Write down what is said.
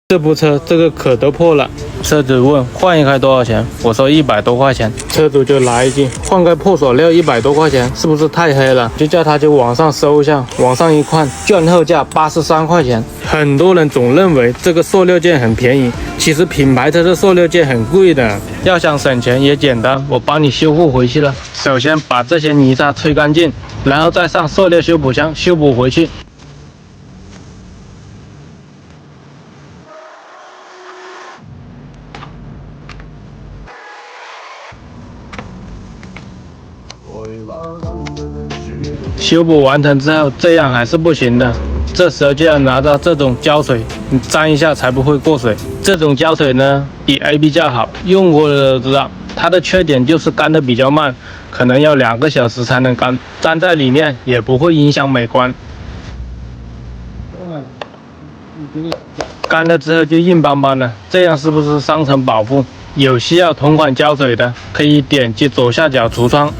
这部车这个壳都破了，车主问换一开多少钱，我说100多块钱，车主就来一句换个破锁料100多块钱，是不是太黑了？就叫他去网上搜一下，网上一看，券后价83块钱。很多人总认为这个塑料件很便宜，其实品牌车的塑料件很贵的。要想省钱也简单，我帮你修复回去了。首先把这些泥沙吹干净，然后再上塑料修补枪修补回去。修补完成之后，这样还是不行的，这时候就要拿到这种胶水，你沾一下才不会过水。这种胶水呢，比 A 比较好，用过的都知道，它的缺点就是干的比较慢，可能要2个小时才能干，粘在里面也不会影响美观。干了之后就硬邦邦的，这样是不是双层保护？有需要同款胶水的，可以点击左下角橱窗。